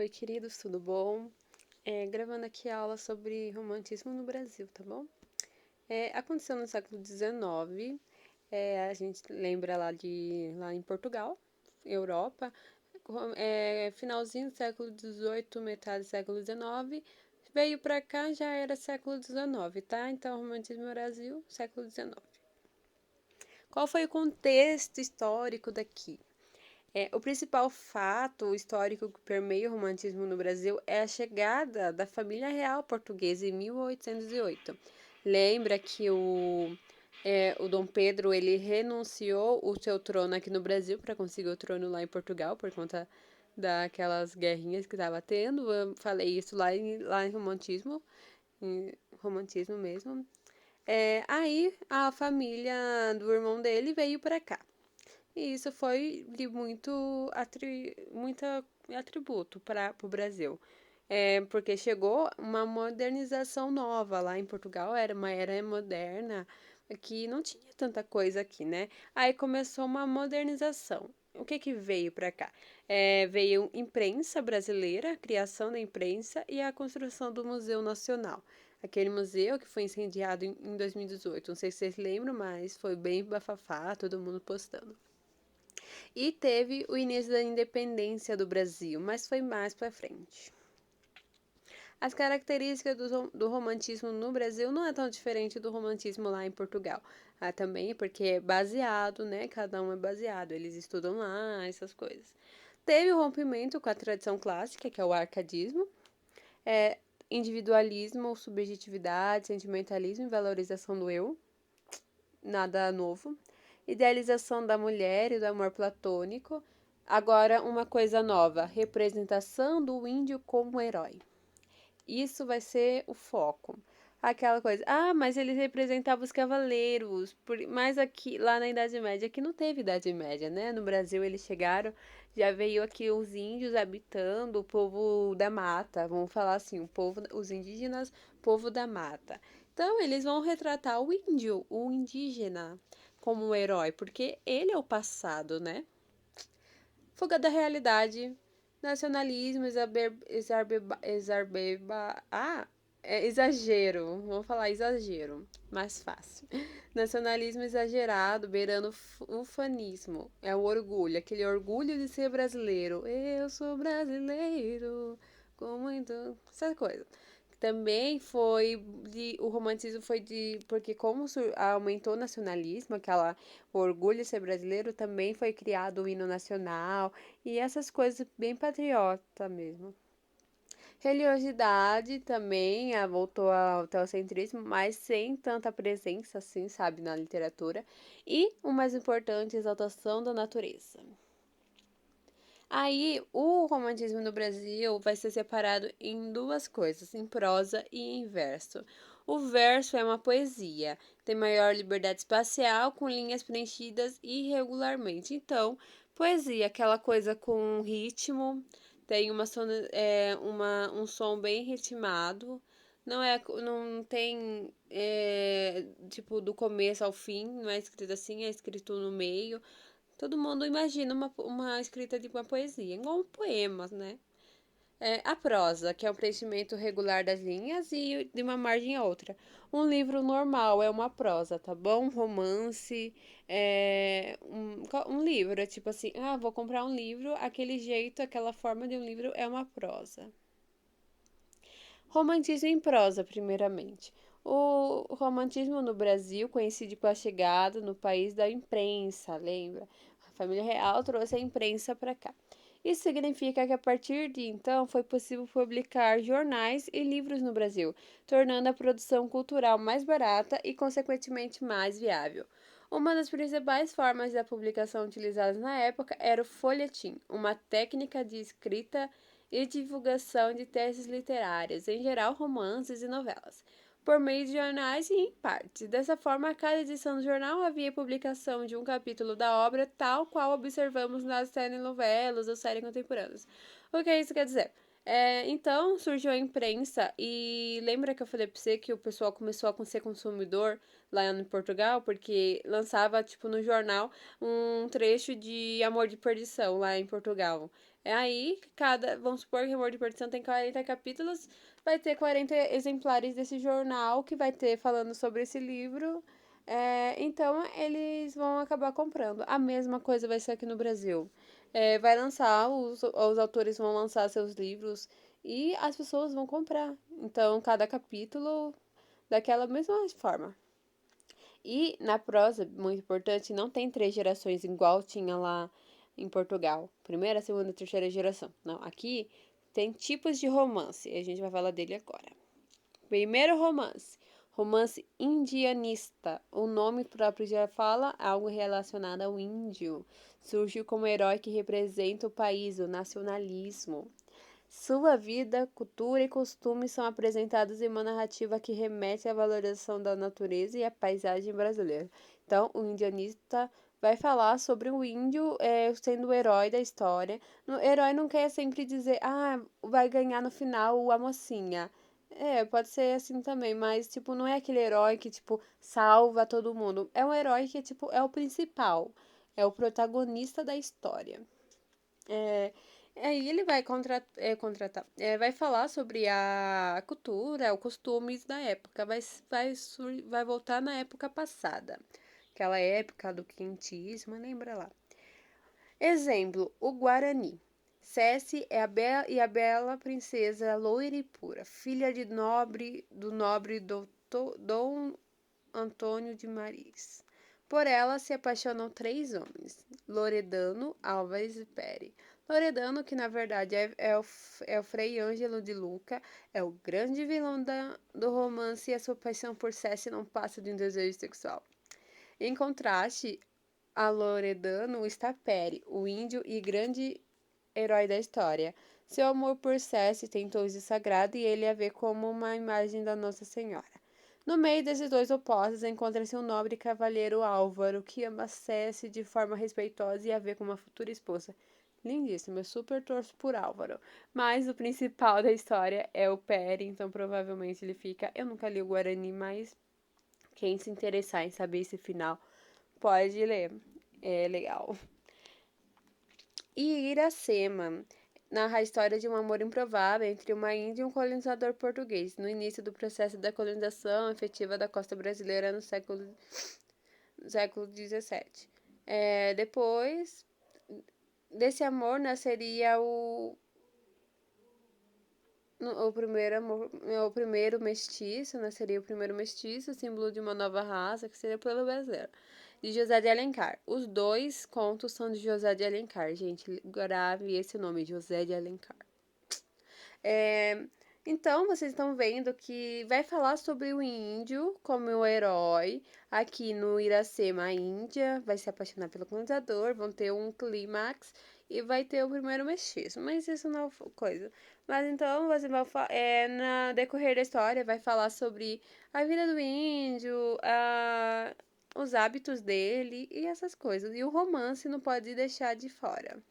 Oi, queridos, tudo bom? Gravando aqui a aula sobre romantismo no Brasil, tá bom? Aconteceu no século XIX, a gente lembra lá em Portugal, Europa, finalzinho do século XVIII, metade do século XIX, veio pra cá, já era século XIX, tá? Então, romantismo no Brasil, século XIX. Qual foi o contexto histórico daqui? O principal fato histórico que permeia o romantismo no Brasil é a chegada da família real portuguesa em 1808. Lembra que o Dom Pedro ele renunciou o seu trono aqui no Brasil para conseguir o trono lá em Portugal por conta daquelas guerrinhas que estava tendo. Eu falei isso lá em romantismo mesmo. Aí a família do irmão dele veio para cá. E isso foi de muita atributo para o Brasil. Porque chegou uma modernização nova lá em Portugal, era uma era moderna, que não tinha tanta coisa aqui, né? Aí começou uma modernização. O que que veio para cá? Veio imprensa brasileira, a criação da imprensa e a construção do Museu Nacional. Aquele museu que foi incendiado em 2018. Não sei se vocês lembram, mas foi bem bafafá, todo mundo postando. E teve o início da independência do Brasil, mas foi mais para frente. As características do romantismo no Brasil não é tão diferente do romantismo lá em Portugal. Também porque é baseado, né? Cada um é baseado, eles estudam lá, essas coisas. Teve o rompimento com a tradição clássica, que é o arcadismo, é, individualismo, subjetividade, sentimentalismo e valorização do eu, nada novo. Idealização da mulher e do amor platônico. Agora, uma coisa nova: representação do índio como herói. Isso vai ser o foco. Aquela coisa, mas eles representavam os cavaleiros, mas aqui, lá na Idade Média, aqui não teve Idade Média, né? No Brasil eles chegaram, já veio aqui os índios habitando, o povo da mata, vamos falar assim, os indígenas, povo da mata. Então eles vão retratar o índio, o indígena, como um herói, porque ele é o passado, né? Fuga da realidade, nacionalismo, exagero, vamos falar exagero, mais fácil. Nacionalismo exagerado, beirando ufanismo, é o orgulho, aquele orgulho de ser brasileiro. Eu sou brasileiro, com muito, essa coisa. Também o romantismo foi porque como aumentou o nacionalismo, o orgulho de ser brasileiro, também foi criado o hino nacional e essas coisas bem patriota mesmo. Religiosidade também voltou ao teocentrismo, mas sem tanta presença assim, sabe, na literatura. E o mais importante, exaltação da natureza. Aí, o romantismo no Brasil vai ser separado em duas coisas, em prosa e em verso. O verso é uma poesia, tem maior liberdade espacial, com linhas preenchidas irregularmente. Então, poesia, aquela coisa com ritmo, tem um som bem ritmado, não tem, tipo, do começo ao fim, não é escrito assim, é escrito no meio. Todo mundo imagina uma escrita de uma poesia, igual um poema, né? A prosa, que é o preenchimento regular das linhas e de uma margem a outra. Um livro normal é uma prosa, tá bom? Um romance, um livro, é tipo assim, vou comprar um livro, aquele jeito, aquela forma de um livro é uma prosa. Romantismo em prosa, primeiramente. O romantismo no Brasil coincide com a chegada no país da imprensa, lembra? A família real trouxe a imprensa para cá. Isso significa que a partir de então foi possível publicar jornais e livros no Brasil, tornando a produção cultural mais barata e, consequentemente, mais viável. Uma das principais formas da publicação utilizadas na época era o folhetim, uma técnica de escrita e divulgação de textos literários, em geral romances e novelas, por meio de jornais e em partes. Dessa forma, a cada edição do jornal havia publicação de um capítulo da obra, tal qual observamos nas telenovelas ou séries contemporâneas. O que isso quer dizer? Então surgiu a imprensa e lembra que eu falei pra você que o pessoal começou a ser consumidor lá em Portugal, porque lançava, tipo, no jornal um trecho de Amor de Perdição lá em Portugal. É aí, vamos supor que Amor de Perdição tem 40 capítulos, vai ter 40 exemplares desse jornal que vai ter falando sobre esse livro. Então eles vão acabar comprando. A mesma coisa vai ser aqui no Brasil. Vai lançar, os autores vão lançar seus livros e as pessoas vão comprar. Então, cada capítulo daquela mesma forma. E na prosa, muito importante, não tem três gerações igual tinha lá em Portugal. Primeira, segunda, terceira geração. Não, aqui tem tipos de romance. E a gente vai falar dele agora. Primeiro romance. Romance indianista. O nome próprio já fala algo relacionado ao índio. Surgiu como herói que representa o país, o nacionalismo. Sua vida, cultura e costumes são apresentados em uma narrativa que remete à valorização da natureza e à paisagem brasileira. Então, o indianista vai falar sobre o índio sendo o herói da história. O herói não quer sempre dizer, vai ganhar no final a mocinha. Pode ser assim também, mas, tipo, não é aquele herói que, tipo, salva todo mundo. É um herói que, tipo, é o principal. É o protagonista da história. É, Aí ele vai contratar, vai falar sobre a cultura, os costumes da época, vai voltar na época passada, aquela época do quentismo, lembra lá. Exemplo, o Guarani. Cessi é a bela princesa loira e pura, filha do nobre Dom Antônio de Maris. Por ela se apaixonam três homens: Loredano, Álvares e Pere. Loredano, que na verdade é o Frei Ângelo de Luca, é o grande vilão do romance, e a sua paixão por Cessi não passa de um desejo sexual. Em contraste a Loredano está Pere, o índio e grande herói da história. Seu amor por Cessi tem tons de sagrado e ele a vê como uma imagem da Nossa Senhora. No meio desses dois opostos encontra-se um nobre cavalheiro Álvaro, que ama Cessi de forma respeitosa e a vê como uma futura esposa. Lindíssimo, eu super torço por Álvaro. Mas o principal da história é o Peri, então provavelmente ele fica. Eu nunca li o Guarani, mas quem se interessar em saber esse final pode ler. É legal. E Iracema narra a história de um amor improvável entre uma índia e um colonizador português, no início do processo da colonização efetiva da costa brasileira no século XVII. Depois desse amor nasceria o primeiro mestiço, nasceria o primeiro mestiço, símbolo de uma nova raça, que seria o povo brasileiro, de José de Alencar. Os dois contos são de José de Alencar, gente, grave esse nome, José de Alencar. Então, vocês estão vendo que vai falar sobre o índio como o herói. Aqui no Iracema, a Índia vai se apaixonar pelo colonizador, vão ter um clímax e vai ter o primeiro mestiço. Mas isso não é coisa. Mas então, você vai na decorrer da história, vai falar sobre a vida do índio, os hábitos dele e essas coisas. E o romance não pode deixar de fora.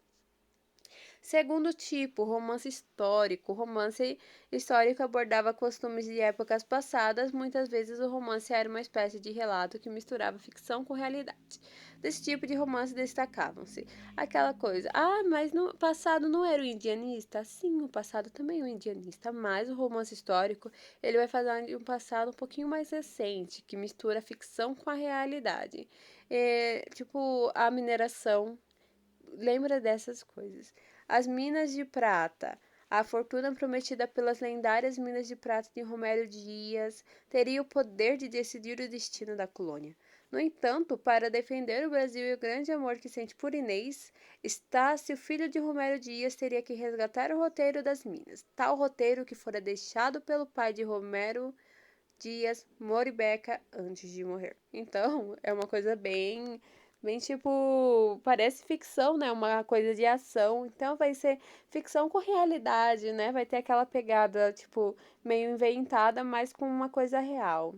Segundo tipo, romance histórico. O romance histórico abordava costumes de épocas passadas. Muitas vezes o romance era uma espécie de relato que misturava ficção com realidade. Desse tipo de romance destacavam-se aquela coisa: mas no passado não era o indianista? Sim, o passado também é o indianista, mas o romance histórico ele vai falar de um passado um pouquinho mais recente, que mistura a ficção com a realidade. Tipo, a mineração. Lembra dessas coisas. As minas de prata. A fortuna prometida pelas lendárias minas de prata de Romero Dias teria o poder de decidir o destino da colônia. No entanto, para defender o Brasil e o grande amor que sente por Inês, Estácio, filho de Romero Dias, teria que resgatar o roteiro das minas, tal roteiro que fora deixado pelo pai de Romero Dias, Moribeca, antes de morrer. Então, é uma coisa bem tipo, parece ficção, né? Uma coisa de ação. Então vai ser ficção com realidade, né? Vai ter aquela pegada, tipo, meio inventada, mas com uma coisa real.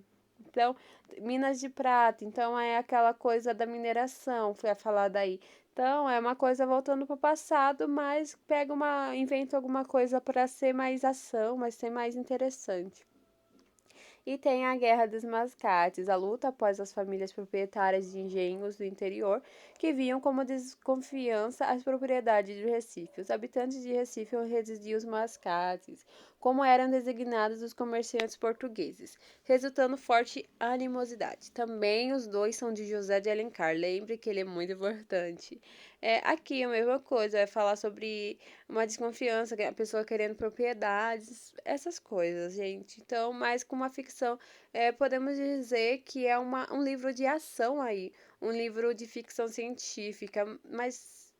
Então, Minas de Prata, então é aquela coisa da mineração, foi a falada aí. Então, é uma coisa voltando para o passado, mas inventa alguma coisa para ser mais ação, mas ser mais interessante. E tem a Guerra dos Mascates, a luta após as famílias proprietárias de engenhos do interior que viam como desconfiança as propriedades de Recife. Os habitantes de Recife residiam os mascates, como eram designados os comerciantes portugueses, resultando forte animosidade. Também os dois são de José de Alencar, lembre que ele é muito importante. Aqui a mesma coisa, vai falar sobre uma desconfiança, a pessoa querendo propriedades, essas coisas, gente. Então, mais com uma ficção, podemos dizer que é um livro de ação aí, um livro de ficção científica, mas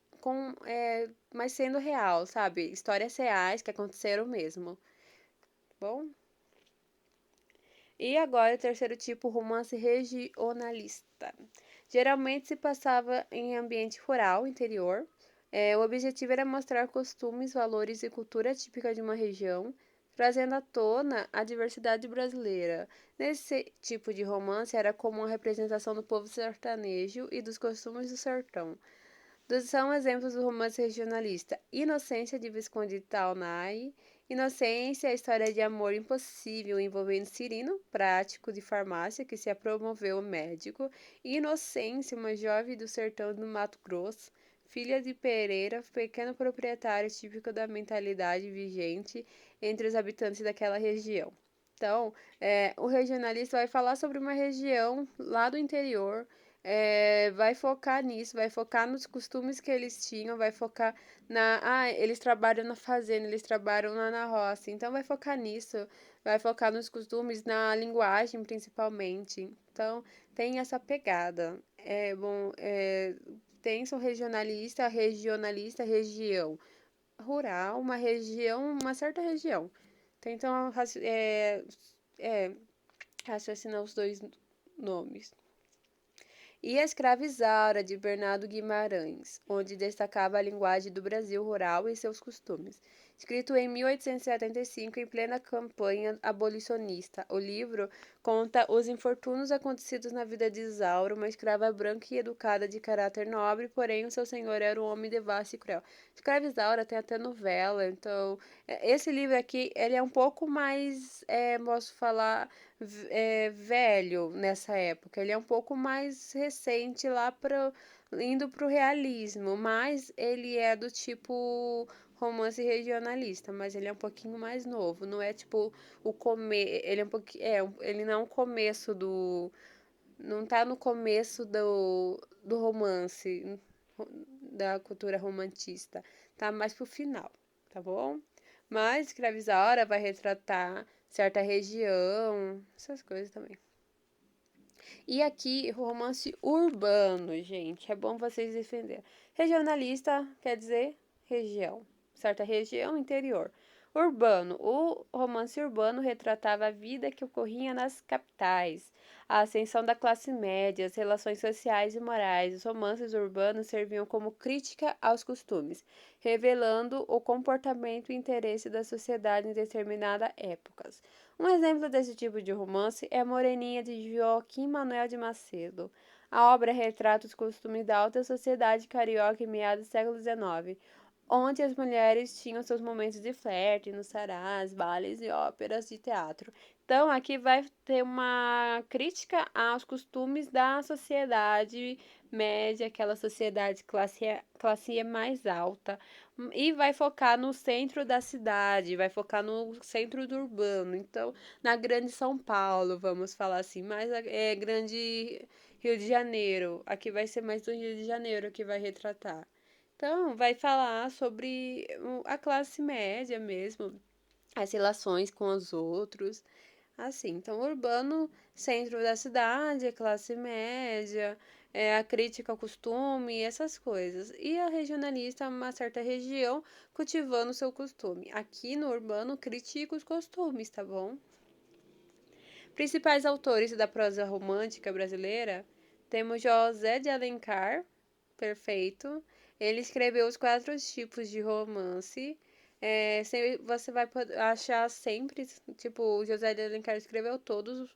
sendo real, sabe? Histórias reais que aconteceram mesmo. Bom? E agora o terceiro tipo, romance regionalista. Geralmente se passava em ambiente rural, interior. O objetivo era mostrar costumes, valores e cultura típica de uma região, trazendo à tona a diversidade brasileira. Nesse tipo de romance era comum a representação do povo sertanejo e dos costumes do sertão. São exemplos do romance regionalista: Inocência, de Visconde de Taunay. Inocência, a história de amor impossível envolvendo Cirino, prático de farmácia que se promoveu médico. Inocência, uma jovem do sertão do Mato Grosso, filha de Pereira, pequeno proprietário típico da mentalidade vigente entre os habitantes daquela região. Então, o regionalista vai falar sobre uma região lá do interior, vai focar nisso, vai focar nos costumes que eles tinham, vai focar eles trabalham na fazenda, eles trabalham lá na roça, então vai focar nisso, vai focar nos costumes, na linguagem principalmente. Então, tem essa pegada. Tem são regionalista, região rural, uma região, uma certa região. Então, raciocinar os dois nomes. E a Escravizaura, de Bernardo Guimarães, onde destacava a linguagem do Brasil rural e seus costumes. Escrito em 1875, em plena campanha abolicionista, o livro conta os infortúnios acontecidos na vida de Isaura, uma escrava branca e educada de caráter nobre, porém o seu senhor era um homem devasso e cruel. Escravizaura tem até novela, então esse livro aqui ele é um pouco mais, posso falar, velho nessa época. Ele é um pouco mais recente indo pro realismo, mas ele é do tipo romance regionalista, mas ele é um pouquinho mais novo, não é tipo ele é um pouquinho, ele não é um começo não tá no começo do romance da cultura romantista, tá mais pro final, tá bom? Mas Escravizaura vai retratar certa região, essas coisas também. E aqui, romance urbano, gente. É bom vocês defenderem. Regionalista quer dizer região. Certa região, interior. Urbano. O romance urbano retratava a vida que ocorria nas capitais, a ascensão da classe média, as relações sociais e morais. Os romances urbanos serviam como crítica aos costumes, revelando o comportamento e interesse da sociedade em determinadas épocas. Um exemplo desse tipo de romance é Moreninha, de Joaquim Manuel de Macedo. A obra retrata os costumes da alta sociedade carioca em meados do século XIX, onde as mulheres tinham seus momentos de flerte nos sarás, bailes e óperas de teatro. Então, aqui vai ter uma crítica aos costumes da sociedade média, aquela sociedade classe mais alta, e vai focar no centro da cidade, vai focar no centro do urbano. Então, na Grande São Paulo, vamos falar assim, mais Grande Rio de Janeiro. Aqui vai ser mais do Rio de Janeiro que vai retratar. Então, vai falar sobre a classe média mesmo, as relações com os outros, assim. Então, urbano, centro da cidade, a classe média, a crítica ao costume, essas coisas. E a regionalista, uma certa região, cultivando o seu costume. Aqui no urbano, critica os costumes, tá bom? Principais autores da prosa romântica brasileira, temos José de Alencar, perfeito. Ele escreveu os 4 tipos de romance. Você vai achar sempre, tipo, o José de Alencar escreveu todos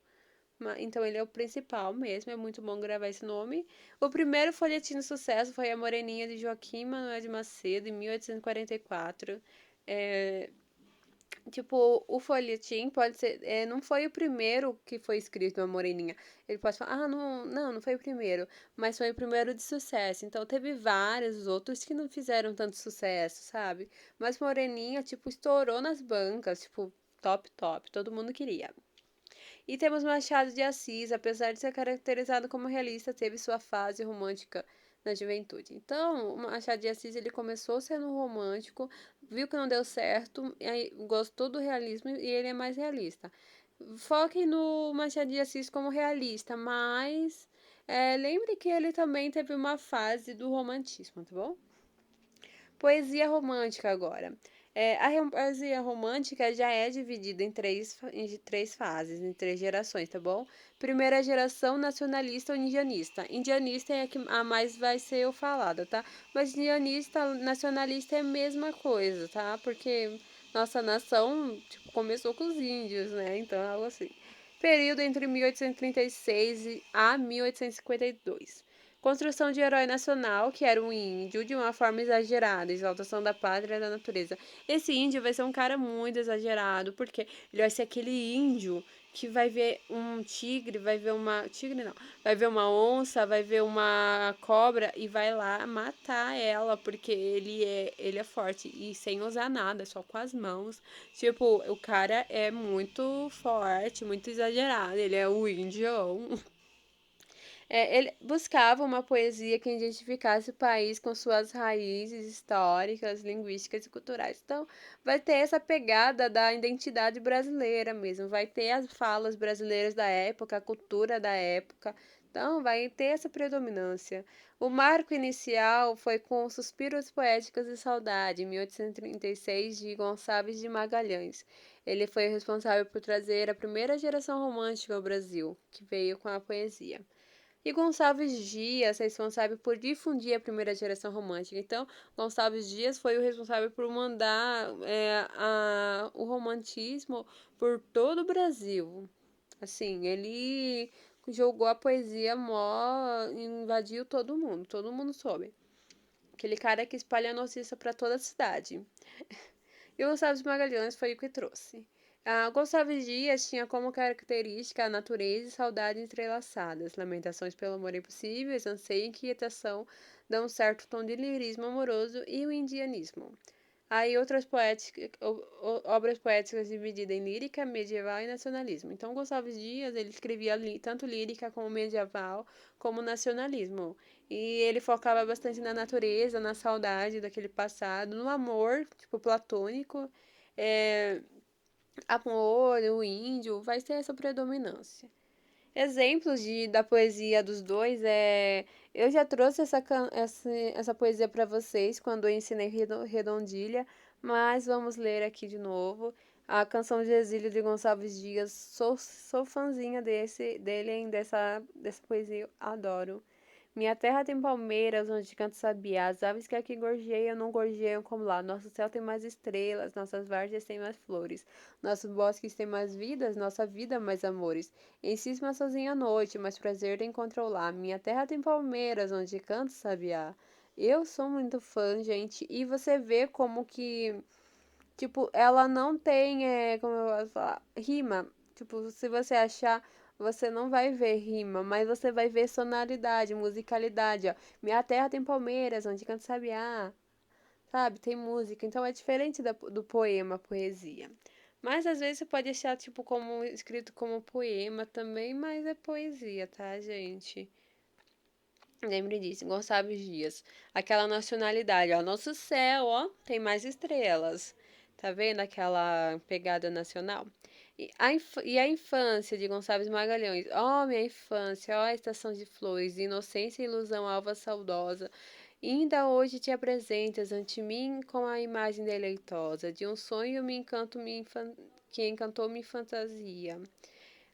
Então ele é o principal mesmo, é muito bom gravar esse nome. O primeiro folhetim de sucesso foi A Moreninha de Joaquim Manuel de Macedo, em 1844. É, tipo, o folhetim pode ser. Não foi o primeiro que foi escrito, A Moreninha. Ele pode falar, não foi o primeiro, mas foi o primeiro de sucesso. Então teve vários outros que não fizeram tanto sucesso, sabe? Mas Moreninha, tipo, estourou nas bancas, tipo, top, top, todo mundo queria. E temos Machado de Assis, apesar de ser caracterizado como realista, teve sua fase romântica na juventude. Então, o Machado de Assis ele começou sendo romântico, viu que não deu certo, aí gostou do realismo e ele é mais realista. Foquem no Machado de Assis como realista, mas lembre que ele também teve uma fase do romantismo, tá bom? Poesia romântica agora. Poesia romântica já é dividida em três fases, em três gerações, tá bom? Primeira geração, nacionalista ou indianista. Indianista é a que a mais vai ser falada, tá? Mas indianista, nacionalista é a mesma coisa, tá? Porque nossa nação, tipo, começou com os índios, né? Então é algo assim. Período entre 1836 a 1852. Construção de herói nacional, que era um índio, de uma forma exagerada, exaltação da pátria e da natureza. Esse índio vai ser um cara muito exagerado, porque ele vai ser aquele índio que vai ver um tigre, vai ver uma. Tigre não. Vai ver uma onça, vai ver uma cobra e vai lá matar ela, porque ele é forte e sem usar nada, só com as mãos. Tipo, o cara é muito forte, muito exagerado. Ele é o índio. Ele buscava uma poesia que identificasse o país com suas raízes históricas, linguísticas e culturais. Então, vai ter essa pegada da identidade brasileira mesmo, vai ter as falas brasileiras da época, a cultura da época. Então, vai ter essa predominância. O marco inicial foi com Suspiros Poéticos e Saudade, em 1836, de Gonçalves de Magalhães. Ele foi responsável por trazer a primeira geração romântica ao Brasil, que veio com a poesia. E Gonçalves Dias, responsável por difundir a primeira geração romântica. Então, Gonçalves Dias foi o responsável por mandar o romantismo por todo o Brasil. Assim, ele jogou a poesia mó, invadiu todo mundo soube. Aquele cara que espalha a notícia para toda a cidade. E o Gonçalves Magalhães foi o que trouxe. Gonçalves Dias tinha como característica a natureza e saudade entrelaçadas, lamentações pelo amor impossível, anseio e inquietação dão um certo tom de lirismo amoroso e o indianismo. Aí obras poéticas divididas em lírica, medieval e nacionalismo. Então, Gonçalves Dias, ele escrevia tanto lírica como medieval, como nacionalismo. E ele focava bastante na natureza, na saudade daquele passado, no amor, tipo, platônico. É, amor, o índio, vai ter essa predominância. Exemplos da poesia dos dois eu já trouxe essa poesia para vocês quando eu ensinei Redondilha, mas vamos ler aqui de novo. A Canção de Exílio de Gonçalves Dias. Sou fãzinha dele, hein, dessa poesia, eu adoro. Minha terra tem palmeiras, onde canta sabiá. As aves que aqui gorjeiam, não gorjeiam como lá. Nosso céu tem mais estrelas, nossas várzeas têm mais flores. Nossos bosques têm mais vidas, nossa vida mais amores. Em cisma sozinha à noite, mas prazer encontrou lá. Minha terra tem palmeiras, onde canta sabiá. Eu sou muito fã, gente. E você vê como que, tipo, ela não tem, como eu posso falar, rima. Tipo, se você achar, você não vai ver rima, mas você vai ver sonoridade, musicalidade, ó. Minha terra tem palmeiras, onde canta sabiá, sabe? Tem música. Então é diferente do poema, poesia. Mas às vezes você pode achar, tipo, como escrito como poema também, mas é poesia, tá, gente? Lembre disso, Gonçalves Dias. Aquela nacionalidade, ó. Nosso céu, ó, tem mais estrelas. Tá vendo aquela pegada nacional? E a infância de Gonçalves Magalhães. Ó, minha infância, ó, a estação de flores, inocência e ilusão alva saudosa. Ainda hoje te apresentas ante mim com a imagem deleitosa de um sonho que encantou minha fantasia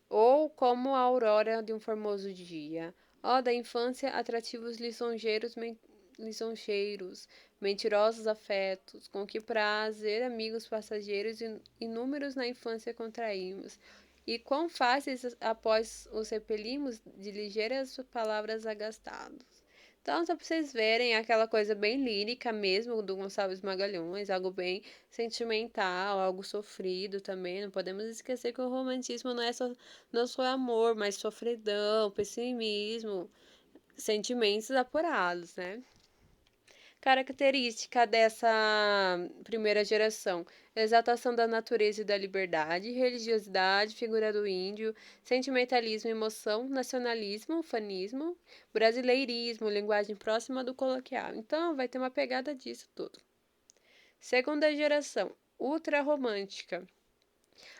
ou como a aurora de um formoso dia. Ó da infância, atrativos lisonjeiros, mentirosos afetos, com que prazer amigos passageiros inúmeros na infância contraímos. e quão fáceis após os repelimos de ligeiras palavras agastados. Então, só pra vocês verem, aquela coisa bem lírica mesmo do Gonçalves Magalhães, algo bem sentimental, algo sofrido também. Não podemos esquecer que o romantismo não só amor, mas sofridão, pessimismo, sentimentos apurados, né? Característica dessa primeira geração: exaltação da natureza e da liberdade, religiosidade, figura do índio, sentimentalismo, emoção, nacionalismo, ufanismo, brasileirismo, linguagem próxima do coloquial. Então, vai ter uma pegada disso tudo. Segunda geração: ultrarromântica.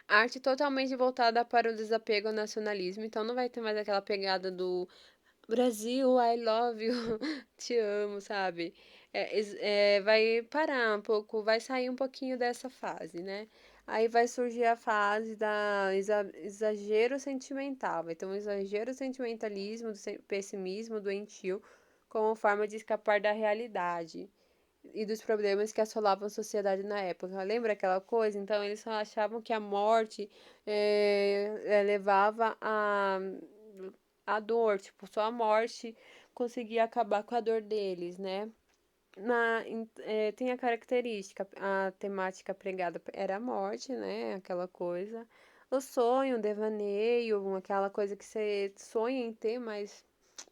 Arte totalmente voltada para o desapego ao nacionalismo, então não vai ter mais aquela pegada do Brasil, I love you, te amo, sabe? Vai parar um pouco, vai sair um pouquinho dessa fase, né? Aí vai surgir a fase da exagero sentimental. Vai ter um exagero sentimentalismo, do pessimismo doentio, como forma de escapar da realidade e dos problemas que assolavam a sociedade na época. Lembra aquela coisa? Então, eles só achavam que a morte levava a dor, tipo, só a morte conseguia acabar com a dor deles, né? Tem a característica, a temática pregada era a morte, né? Aquela coisa. O sonho, o devaneio, aquela coisa que você sonha em ter, mas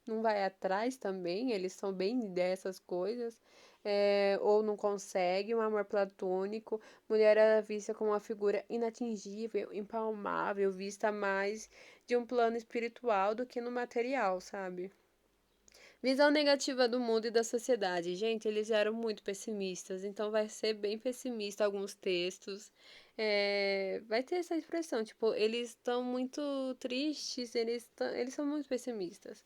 não vai atrás também. Eles são bem dessas coisas. Ou não consegue, um amor platônico. Mulher era vista como uma figura inatingível, impalmável, vista mais de um plano espiritual do que no material, sabe? Visão negativa do mundo e da sociedade. Gente, eles eram muito pessimistas, então vai ser bem pessimista alguns textos. Vai ter essa expressão, tipo, eles estão muito tristes, eles são muito pessimistas.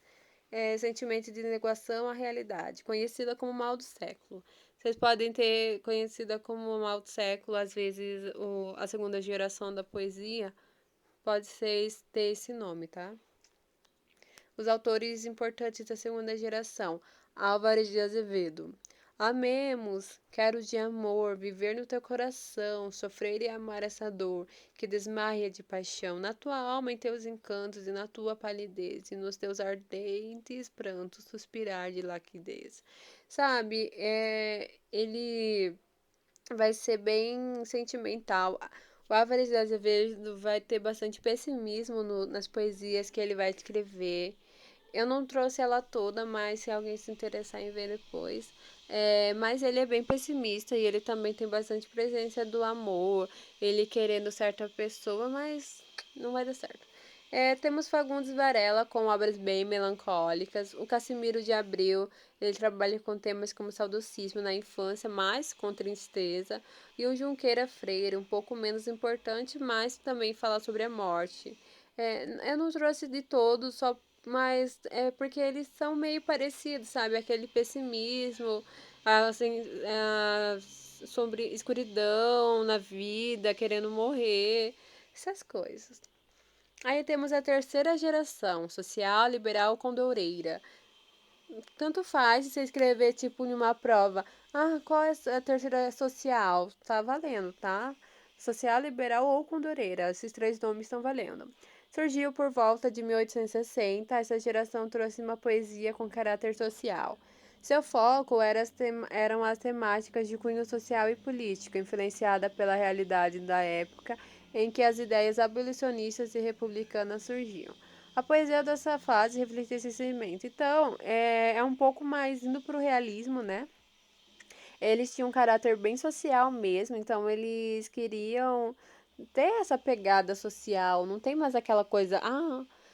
Sentimento de negação à realidade, conhecida como mal do século. Vocês podem ter conhecida como mal do século, às vezes a segunda geração da poesia pode ter esse nome, tá? Os autores importantes da segunda geração: Álvares de Azevedo. Amemos, quero de amor, viver no teu coração, sofrer e amar essa dor que desmaia de paixão, na tua alma, em teus encantos e na tua palidez, e nos teus ardentes prantos suspirar de laquidez. Sabe, ele vai ser bem sentimental. O Álvares de Azevedo vai ter bastante pessimismo nas poesias que ele vai escrever. Eu não trouxe ela toda, mas se alguém se interessar em ver depois. Mas ele é bem pessimista e ele também tem bastante presença do amor, ele querendo certa pessoa, mas não vai dar certo. Temos Fagundes Varela com obras bem melancólicas. O Cassimiro de Abreu, ele trabalha com temas como saudosismo na infância, mas com tristeza. E o Junqueira Freire, um pouco menos importante, mas também fala sobre a morte. Eu não trouxe de todos, mas é porque eles são meio parecidos, sabe? Aquele pessimismo, assim, sobre escuridão na vida, querendo morrer, essas coisas. Aí temos a terceira geração, social, liberal, condoureira. Tanto faz se você escrever, tipo, em uma prova. Qual é a terceira social? Tá valendo, tá? Social, liberal ou condoreira. Esses três nomes estão valendo. Surgiu por volta de 1860. Essa geração trouxe uma poesia com caráter social. Seu foco eram as temáticas de cunho social e político, influenciada pela realidade da época em que as ideias abolicionistas e republicanas surgiam. A poesia dessa fase refletia esse sentimento. Então, é um pouco mais indo pro realismo, né? Eles tinham um caráter bem social mesmo, então eles queriam ter essa pegada social. Não tem mais aquela coisa,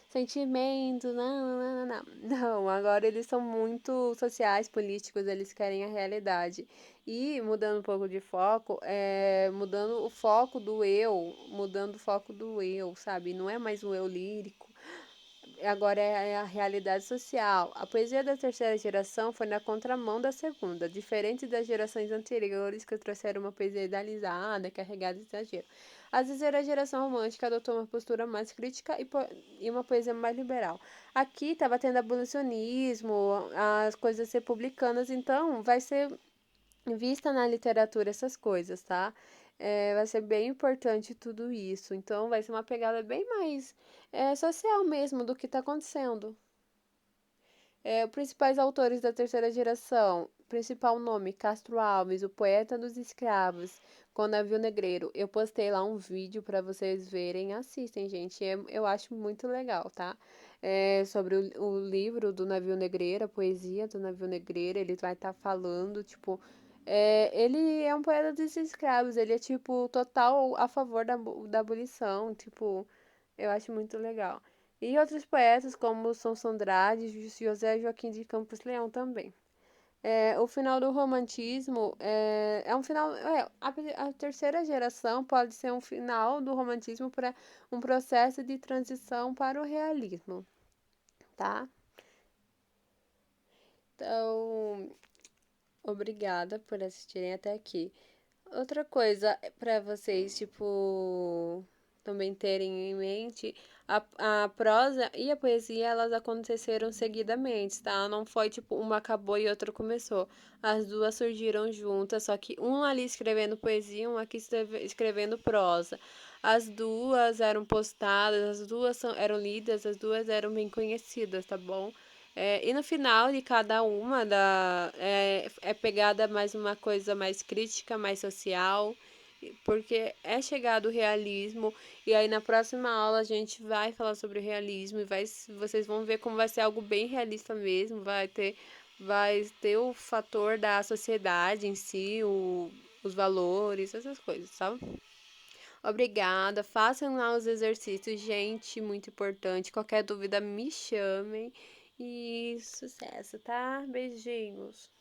sentimento, não, não, não, não. Não, agora eles são muito sociais, políticos, eles querem a realidade. E mudando um pouco de foco, mudando o foco do eu, mudando o foco do eu, sabe? Não é mais um eu lírico, agora é a realidade social. A poesia da terceira geração foi na contramão da segunda, diferente das gerações anteriores que trouxeram uma poesia idealizada, carregada de exagero. A terceira geração romântica adotou uma postura mais crítica e uma poesia mais liberal. Aqui estava tendo abolicionismo, as coisas republicanas, então vai ser vista na literatura essas coisas, tá? Vai ser bem importante tudo isso. Então, vai ser uma pegada bem mais social mesmo do que está acontecendo. Os principais autores da terceira geração. Principal nome, Castro Alves, o poeta dos escravos, com o navio negreiro. Eu postei lá um vídeo para vocês verem. Assistem, gente. Eu acho muito legal, tá? Sobre o livro do navio negreiro, a poesia do navio negreiro. Ele vai estar falando, tipo. Ele é um poeta dos escravos. Ele é, tipo, total a favor da abolição. Tipo, eu acho muito legal. E outros poetas como São Andrade e José Joaquim de Campos Leão também. O final do romantismo é um final. A terceira geração pode ser um final do romantismo para um processo de transição para o realismo, tá? Então, obrigada por assistirem até aqui. Outra coisa para vocês, tipo, também terem em mente, a prosa e a poesia, elas aconteceram seguidamente, tá? Não foi tipo, uma acabou e outra começou. As duas surgiram juntas, só que um ali escrevendo poesia, um aqui escrevendo prosa. As duas eram postadas, as duas eram lidas, as duas eram bem conhecidas, tá bom? E no final de cada uma é pegada mais uma coisa mais crítica, mais social, porque é chegado o realismo, e aí na próxima aula a gente vai falar sobre o realismo e vocês vão ver como vai ser algo bem realista mesmo, vai ter o fator da sociedade em si, os valores, essas coisas, sabe? Obrigada, façam lá os exercícios, gente, muito importante. Qualquer dúvida me chamem e sucesso, tá? Beijinhos.